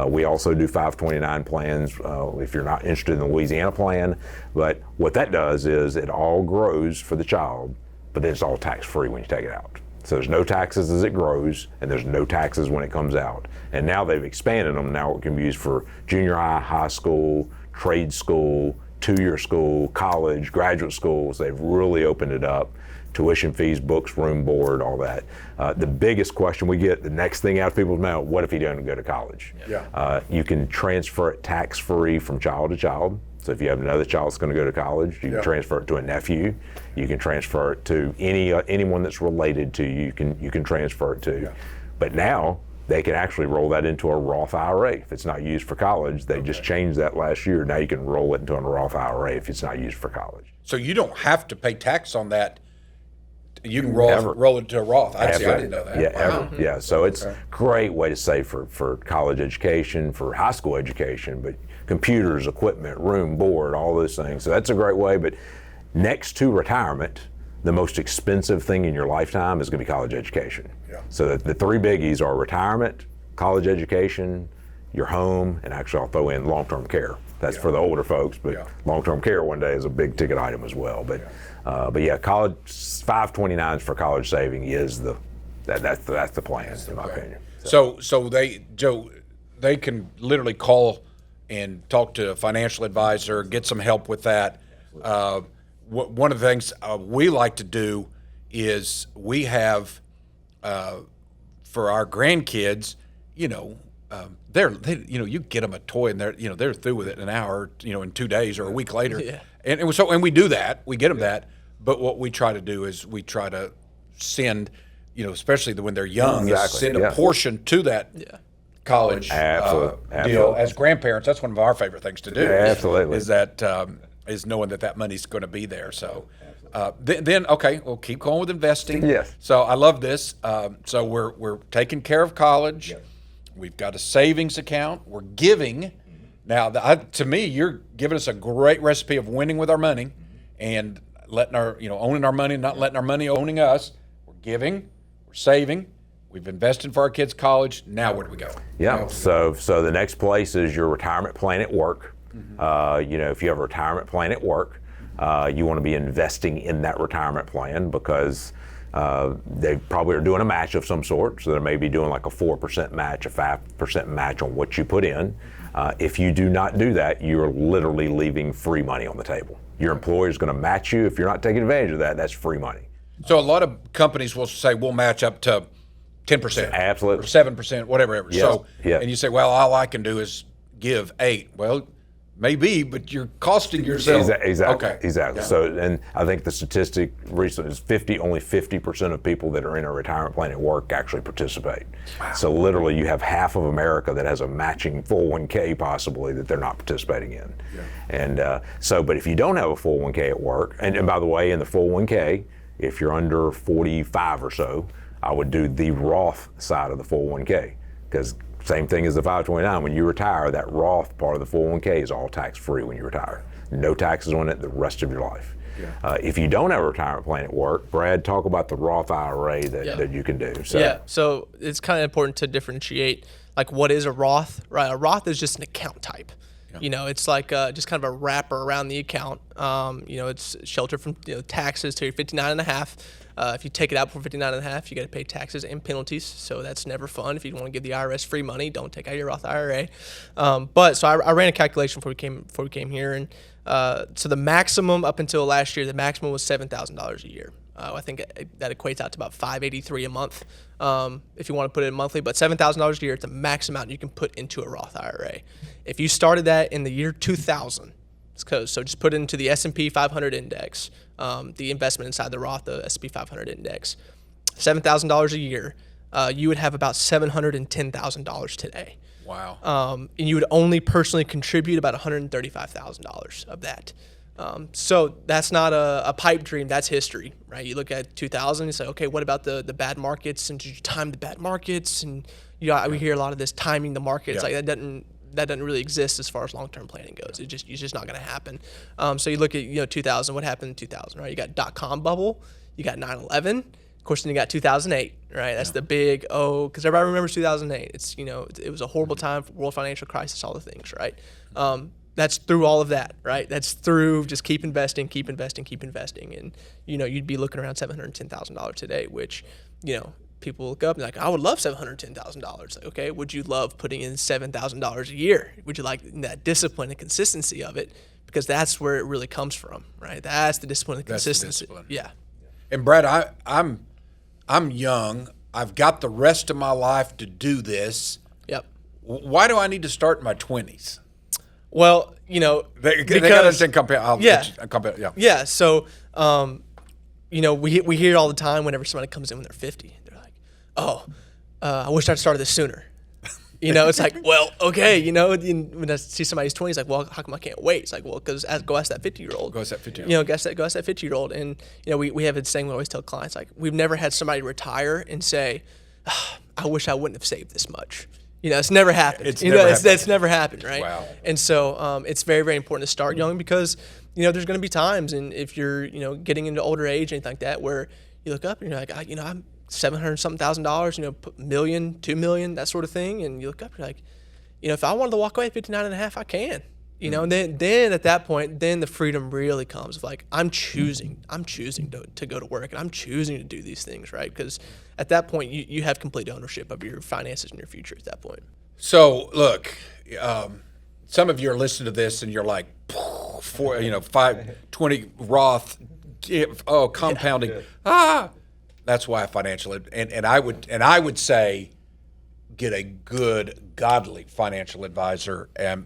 We also do 529 plans if you're not interested in the Louisiana plan. But what that does is it all grows for the child, but then it's all tax-free when you take it out. So there's no taxes as it grows, and there's no taxes when it comes out. And now they've expanded them. Now it can be used for junior high, high school, trade school, 2-year school, college, graduate schools. They've really opened it up. Tuition fees, books, room, board, all that. The biggest question we get, the next thing out of people's mouth, what if he doesn't go to college? Yeah. You can transfer it tax-free from child to child. So if you have another child that's going to go to college, you can transfer it to a nephew. You can transfer it to anyone that's related to you. You can transfer it to. Yeah. But now they can actually roll that into a Roth IRA. If it's not used for college, they just changed that last year. Now you can roll it into a Roth IRA if it's not used for college. So you don't have to pay tax on that. You can roll it to a Roth. I didn't know that. Yeah, wow. ever. Yeah, so it's a great way to save for college education, for high school education, but computers, equipment, room, board, all those things. So that's a great way. But next to retirement, the most expensive thing in your lifetime is going to be college education. Yeah. So the 3 biggies are retirement, college education, your home, and actually I'll throw in long-term care. That's for the older folks, but long-term care one day is a big ticket item as well. But college 529s for college saving is that's the plan in my opinion. So they can literally call and talk to a financial advisor, get some help with that. One of the things we like to do is we have for our grandkids, you get them a toy and they're through with it in an hour, in 2 days or a week later. Yeah. And we do that. We get them that. But what we try to do is we try to send, especially when they're young, is send a portion to that college deal. As grandparents, that's one of our favorite things to do. Absolutely. Is that is knowing that money's going to be there. So then okay, we'll keep going with investing. Yes. So I love this. So we're taking care of college. Yep. We've got a savings account. We're giving. Now, to me, you're giving us a great recipe of winning with our money, and letting owning our money, not letting our money owning us. We're giving. We're saving. We've invested for our kids' college. Now, where do we go? Yeah. So the next place is your retirement plan at work. If you have a retirement plan at work, you want to be investing in that retirement plan because they probably are doing a match of some sort. So they may be doing like a 4% match, a 5% match on what you put in. If you do not do that, you're literally leaving free money on the table. Your employer is going to match you. If you're not taking advantage of that, that's free money. So a lot of companies will say we'll match up to 10%, absolutely, or 7%, whatever. Yes. So, and you say, well, all I can do is give 8. Well, maybe, but you're costing yourself. Exactly. Okay. Exactly. Yeah. So, and I think the statistic recently is only 50% of people that are in a retirement plan at work actually participate. Wow. So literally you have half of America that has a matching 401k possibly that they're not participating in. Yeah. And but if you don't have a 401k at work, and by the way, in the 401k, if you're under 45 or so, I would do the Roth side of the 401k because same thing as the 529. When you retire, that Roth part of the 401k is all tax-free when you retire. No taxes on it the rest of your life. Yeah. If you don't have a retirement plan at work, Brad, talk about the Roth IRA that you can do. So it's kind of important to differentiate, like, what is a Roth, right? A Roth is just an account type. Yeah. It's like just kind of a wrapper around the account. It's sheltered from taxes till you're 59 and a half. If you take it out before 59 and a half, you got to pay taxes and penalties. So that's never fun. If you want to give the IRS free money, don't take out your Roth IRA. But I ran a calculation before we came here, and so the maximum up until last year, the maximum was $7,000 a year. I think that equates out to about $583 a month if you want to put it in monthly. But $7,000 a year, it's the max amount you can put into a Roth IRA. If you started that in the year 2000, so just put it into the S&P 500 index, the investment inside the Roth, the S&P 500 index, $7,000 a year, you would have about $710,000 today. Wow. And you would only personally contribute about $135,000 of that. So that's not a pipe dream. That's history, right? You look at 2000 and say, okay, what about the bad markets? And did you time the bad markets? And we hear a lot of this timing the markets. Like that doesn't really exist as far as long-term planning goes. It's just not going to happen. So you look at 2000. What happened in 2000? Right? You got .com bubble. You got 9/11. Of course, then you got 2008. Right? That's the big because everybody remembers 2008. It's it was a horrible time for world financial crisis, all the things. Right? That's through all of that, right? That's through just keep investing, and you'd be looking around $710,000 today, which people look up and like, I would love $710,000. Like, okay, would you love putting in $7,000 a year? Would you like that discipline and consistency of it? Because that's where it really comes from, right? That's the discipline and consistency. Yeah. And Brad, I'm young. I've got the rest of my life to do this. Yep. Why do I need to start in my 20s? Well, they got to understand compound. Yeah. So, we hear it all the time whenever somebody comes in when they're 50. They're like, "Oh, I wish I'd started this sooner." It's like, well, okay. When I see somebody's 20s, like, well, how come I can't wait? It's like, well, because go ask that 50-year-old. Go ask that 50-year-old. Go ask that 50-year-old. And we have a saying we always tell clients, like, we've never had somebody retire and say, I wish I wouldn't have saved this much. It's never happened. It's never happened, right? Wow. And so it's very, very important to start young because, there's going to be times, and if you're, getting into older age, anything like that, where you look up and you're like, I'm $700-something thousand, $1 million, $2 million, that sort of thing, and you look up, you're like, if I wanted to walk away at 59 and a half, I can. And then at that point, then the freedom really comes of like, I'm choosing to go to work, and I'm choosing to do these things, right? Because at that point, you have complete ownership of your finances and your future at that point. So look, some of you are listening to this and you're like, 520 Roth, compounding. Yeah. That's why financial, and I would say, get a good, godly financial advisor and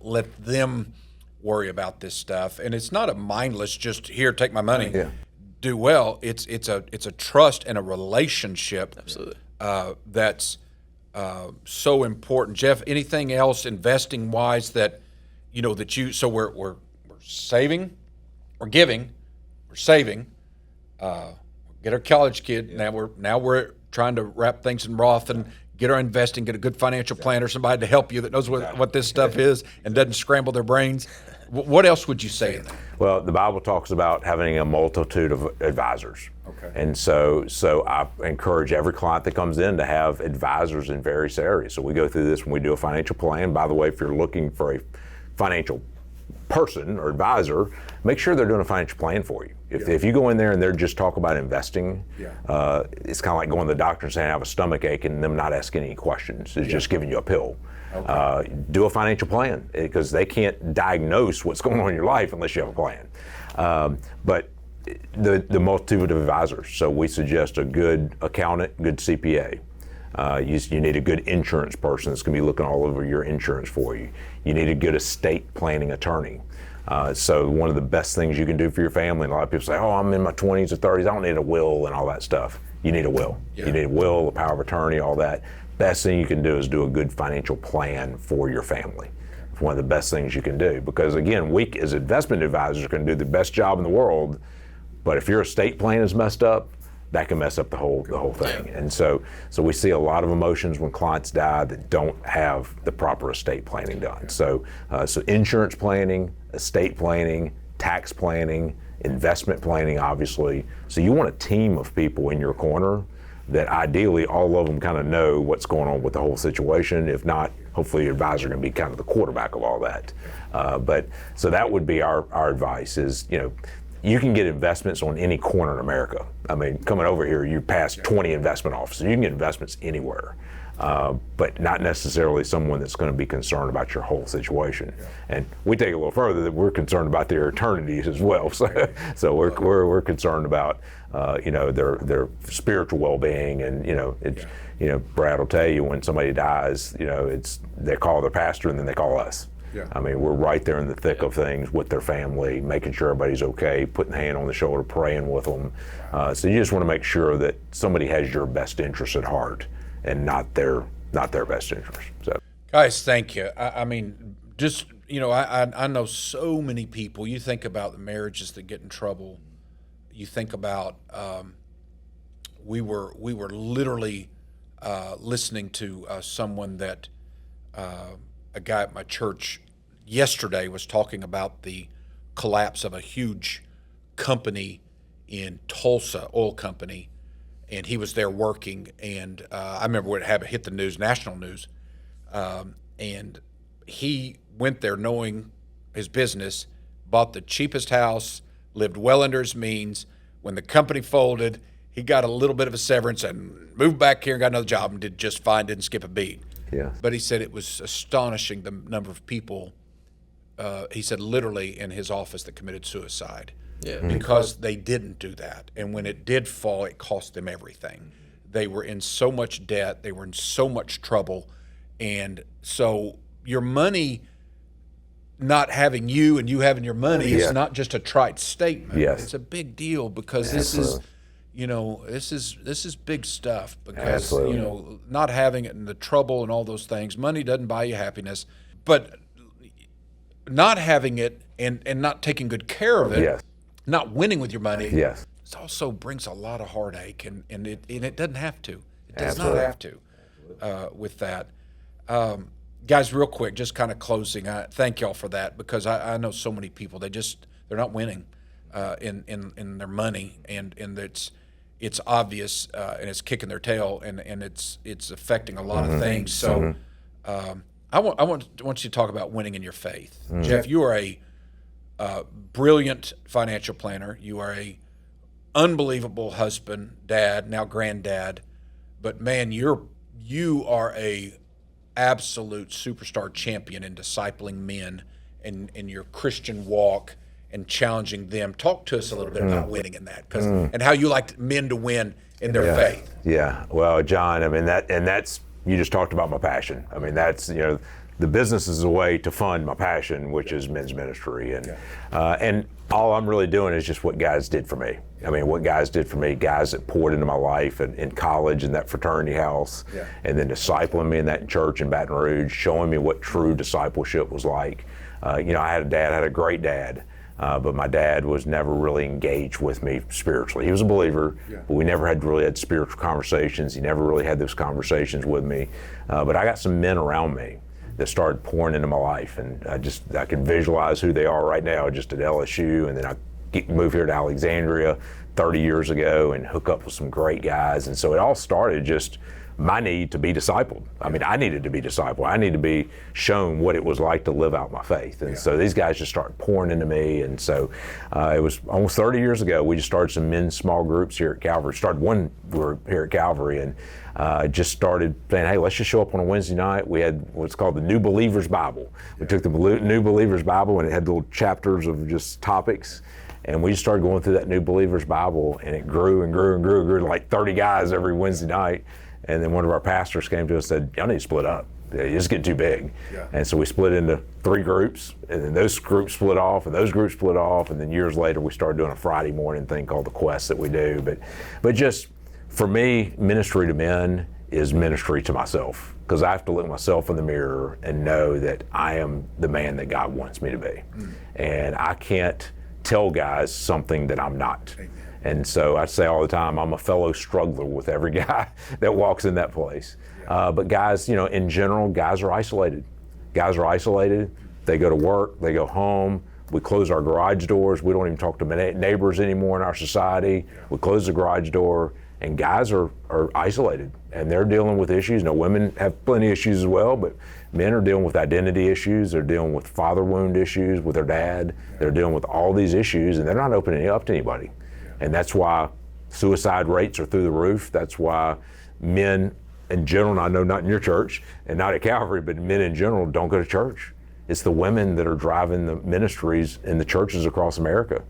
let them worry about this stuff. And it's not a mindless, just here, take my money, do well. It's a trust and a relationship. Absolutely. That's so important. Jeff, anything else investing wise that so we're saving, we're giving, we're saving. Get our college kid. Now we're trying to wrap things in Roth and get our investing, get a good financial planner, somebody to help you that knows what this stuff is and doesn't scramble their brains. What else would you say in that? Well, the Bible talks about having a multitude of advisors. Okay. And so I encourage every client that comes in to have advisors in various areas. So we go through this when we do a financial plan. By the way, if you're looking for a financial person or advisor, make sure they're doing a financial plan for you. If you go in there and they're just talking about investing, it's kind of like going to the doctor and saying I have a stomach ache and them not asking any questions. It's just giving you a pill. Okay. Do a financial plan because they can't diagnose what's going on in your life unless you have a plan. But the multitude of advisors. So we suggest a good accountant, good CPA. You need a good insurance person that's going to be looking all over your insurance for you. You need a good estate planning attorney. So one of the best things you can do for your family, and a lot of people say, oh, I'm in my 20s or 30s, I don't need a will and all that stuff. You need a will. Yeah. You need a will, a power of attorney, all that. Best thing you can do is do a good financial plan for your family. It's one of the best things you can do because, again, we as investment advisors can do the best job in the world, but if your estate plan is messed up, that can mess up the whole thing. And so we see a lot of emotions when clients die that don't have the proper estate planning done. So insurance planning, estate planning, tax planning, investment planning, obviously. So you want a team of people in your corner that ideally all of them kind of know what's going on with the whole situation. If not, hopefully your advisor can be kind of the quarterback of all that. But so that would be our advice is, you can get investments on any corner in America. I mean, coming over here, you pass 20 investment offices. You can get investments anywhere, but not necessarily someone that's going to be concerned about your whole situation. And we take it a little further that we're concerned about their eternities as well. So we're concerned about their spiritual well-being, and Brad will tell you when somebody dies, they call their pastor and then they call us. Yeah. I mean, we're right there in the thick of things with their family, making sure everybody's okay, putting the hand on the shoulder, praying with them. So you just want to make sure that somebody has your best interest at heart and not their best interest. So, guys, thank you. I mean, just I know so many people. You think about the marriages that get in trouble. You think about we were literally listening to someone that. A guy at my church yesterday was talking about the collapse of a huge company in Tulsa, oil company, and he was there working. And I remember when it hit the news, national news, and he went there knowing his business, bought the cheapest house, lived well under his means. When the company folded, he got a little bit of a severance and moved back here and got another job and did just fine, didn't skip a beat. Yeah. But he said it was astonishing the number of people, he said literally in his office, that committed suicide because they didn't do that. And when it did fall, it cost them everything. They were in so much debt. They were in so much trouble. And so your money not having you and you having your money is not just a trite statement. Yes. It's a big deal because this is big stuff, because Absolutely. Not having it and the trouble and all those things. Money doesn't buy you happiness, but not having it and not taking good care of it, not winning with your money, it also brings a lot of heartache, and it doesn't have to. It does Absolutely. not have to with that. Guys, real quick, just kind of closing. Thank y'all for that, because I know so many people, they're not winning in their money, and it's obvious, and it's kicking their tail, and it's affecting a lot of things. So I want you to talk about winning in your faith. Jeff, you are a brilliant financial planner. You are a unbelievable husband, dad, now granddad. But man, you are a absolute superstar champion in discipling men in your Christian walk and challenging them. Talk to us a little bit about winning in that, and how you like men to win in their faith. Yeah. Well, John, I mean, that's you just talked about my passion. I mean, that's the business is a way to fund my passion, which is men's ministry, and all I'm really doing is just what guys did for me. I mean, what guys did for me, guys that poured into my life in college in that fraternity house, and then discipling me in that church in Baton Rouge, showing me what true discipleship was like. I had a great dad. But my dad was never really engaged with me spiritually. He was a believer, but we never really had spiritual conversations. He never really had those conversations with me. But I got some men around me that started pouring into my life, and I can visualize who they are right now, just at LSU, and then I move here to Alexandria 30 years ago and hook up with some great guys. And so it all started just my need to be discipled. I mean, I needed to be discipled. I needed to be shown what it was like to live out my faith. And so these guys just started pouring into me. And so it was almost 30 years ago, we just started some men's small groups here at Calvary. Started one group here at Calvary, and just started saying, hey, let's just show up on a Wednesday night. We had what's called the New Believer's Bible. We took the New Believer's Bible, and it had little chapters of just topics. And we just started going through that New Believer's Bible, and it grew and grew and grew and grew to like 30 guys every Wednesday night. And then one of our pastors came to us and said, y'all need to split up. It's getting too big. And so we split into 3 groups, and then those groups split off, and those groups split off, and then years later we started doing a Friday morning thing called the Quest that we do. But just for me, ministry to men is ministry to myself, because I have to look myself in the mirror and know that I am the man that God wants me to be. And I can't tell guys something that I'm not. And so I say all the time, I'm a fellow struggler with every guy that walks in that place. But guys, in general, guys are isolated. Guys are isolated. They go to work, they go home. We close our garage doors. We don't even talk to neighbors anymore in our society. We close the garage door, and guys are isolated, and they're dealing with issues. Now, women have plenty of issues as well, but men are dealing with identity issues. They're dealing with father wound issues with their dad. They're dealing with all these issues, and they're not opening it up to anybody. And that's why suicide rates are through the roof. That's why men in general, and I know not in your church and not at Calvary, but men in general don't go to church. It's the women that are driving the ministries in the churches across America.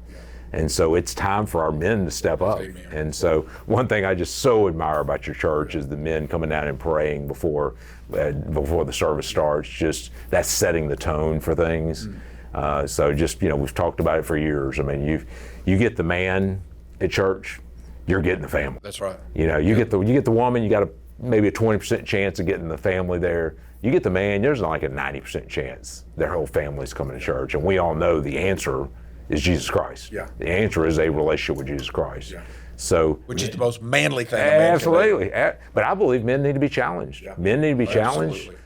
And so it's time for our men to step up. Amen. And so one thing I just so admire about your church is the men coming down and praying before the service starts. Just that's setting the tone for things. So just, we've talked about it for years. I mean, you get the man at church, you're getting the family. That's right. You get the woman, you got maybe a 20% chance of getting the family there. You get the man, there's like a 90% chance their whole family's coming to church. And we all know the answer is Jesus Christ. Yeah. The answer is a relationship with Jesus Christ. Yeah. So, which is the most manly thing a man absolutely. can do. But I believe men need to be challenged. Yeah. Men need to be challenged. Absolutely.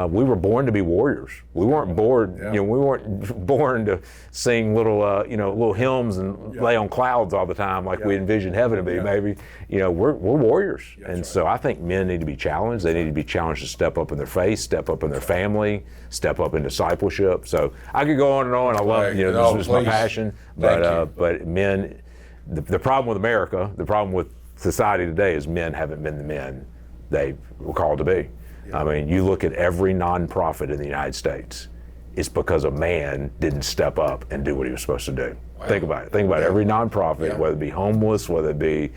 We were born to be warriors. We weren't born. Yeah. We weren't born to sing little hymns and lay on clouds all the time like we envision heaven to be. Yeah. Maybe, we're warriors. That's And so I think men need to be challenged. They need to be challenged to step up in their faith, step up in their family, step up in discipleship. So I could go on and on. I love this is my passion. But men, the problem with America, the problem with society today is men haven't been the men they were called to be. I mean, you look at every nonprofit in the United States, it's because a man didn't step up and do what he was supposed to do. Wow. Think about it. Think about every nonprofit, whether it be homeless, whether it be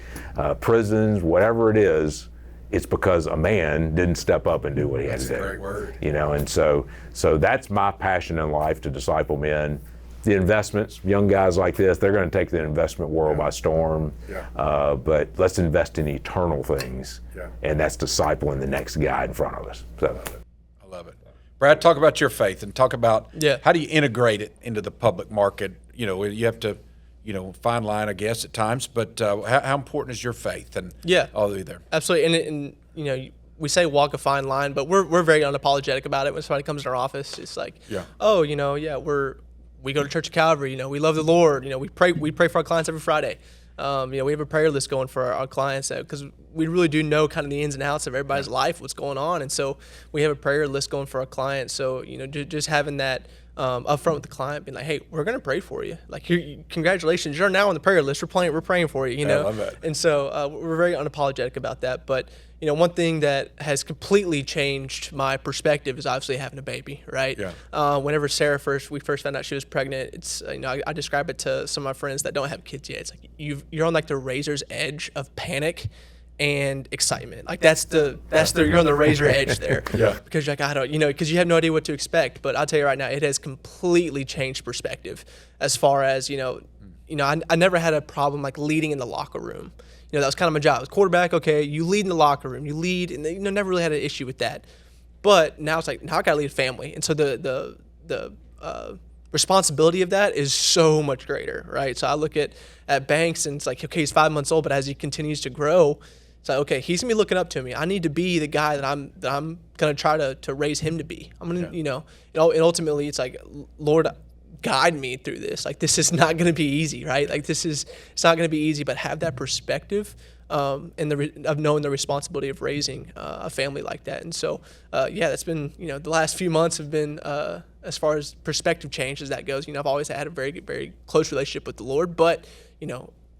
prisons, whatever it is, it's because a man didn't step up and do what he had to do. That's a great word. And so that's my passion in life, to disciple men. The investments, young guys like this, they're going to take the investment world by storm. Yeah. But let's invest in eternal things, and that's discipling the next guy in front of us. So, I love it. Brad, talk about your faith and talk about how do you integrate it into the public market. You have to, fine line, I guess, at times. But how important is your faith and all of you there? Absolutely. And we say walk a fine line, but we're very unapologetic about it when somebody comes in our office. It's like, we go to Church of Calvary. We love the Lord. We pray for our clients every Friday. We have a prayer list going for our clients because we really do know kind of the ins and outs of everybody's life, what's going on, and so we have a prayer list going for our clients. So just having that up front with the client, being like, hey, we're going to pray for you. Like, congratulations, you're now on the prayer list. We're praying for you. I love that. And so we're very unapologetic about that. But one thing that has completely changed my perspective is obviously having a baby, right? Yeah. Whenever we first found out she was pregnant, it's I describe it to some of my friends that don't have kids yet. It's like you're on like the razor's edge of panic and excitement. Like you're on the razor edge there. Because you're like, because you have no idea what to expect. But I'll tell you right now, it has completely changed perspective as far as, I never had a problem like leading in the locker room. That was kind of my job. I was quarterback, okay, you lead in the locker room, you lead, and never really had an issue with that. But now it's like, now I got to lead a family. And so the responsibility of that is so much greater, right? So I look at Banks and it's like, okay, he's 5 months old, but as he continues to grow, it's like, okay, he's gonna be looking up to me. I need to be the guy that I'm gonna try to raise him to be. I'm gonna, and ultimately it's like, Lord, guide me through this. Like, this is not gonna be easy, right? Like, it's not gonna be easy, but have that perspective of knowing the responsibility of raising a family like that. And so, that's been, the last few months have been, as far as perspective change as that goes, I've always had a very, very close relationship with the Lord, but,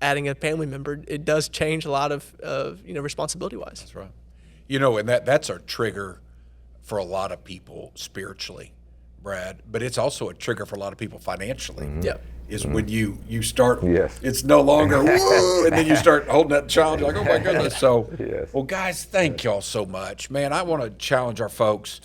adding a family member, it does change a lot of responsibility-wise. That's right. And that's a trigger for a lot of people spiritually, Brad, but it's also a trigger for a lot of people financially. Mm-hmm. Yeah. Is when you start, yes. It's no longer, woo, and then you start holding that challenge, like, oh my goodness. So, yes. Well, guys, thank y'all so much. Man, I want to challenge our folks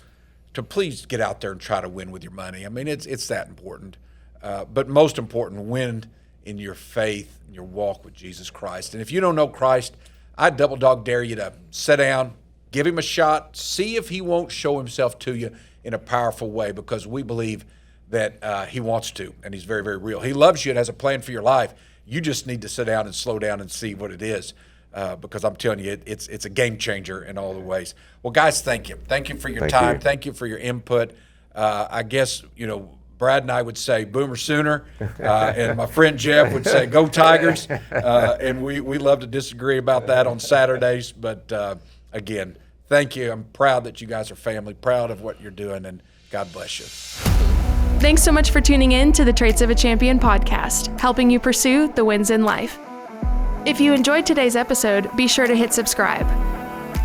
to please get out there and try to win with your money. I mean, it's that important. But most important, win in your faith, in your walk with Jesus Christ. And if you don't know Christ, I double dog dare you to sit down, give him a shot, see if he won't show himself to you in a powerful way, because we believe that he wants to, and he's very, very real. He loves you and has a plan for your life. You just need to sit down and slow down and see what it is, because I'm telling you, it's a game changer in all the ways. Well, guys, thank you. Thank you for your time. Thank you for your input. I guess, Brad and I would say Boomer Sooner, and my friend Jeff would say Go Tigers, and we love to disagree about that on Saturdays. But again, thank you. I'm proud that you guys are family, proud of what you're doing, and God bless you. Thanks so much for tuning in to the Traits of a Champion podcast, helping you pursue the wins in life. If you enjoyed today's episode, be sure to hit subscribe.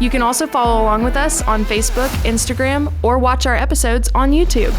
You can also follow along with us on Facebook, Instagram, or watch our episodes on YouTube.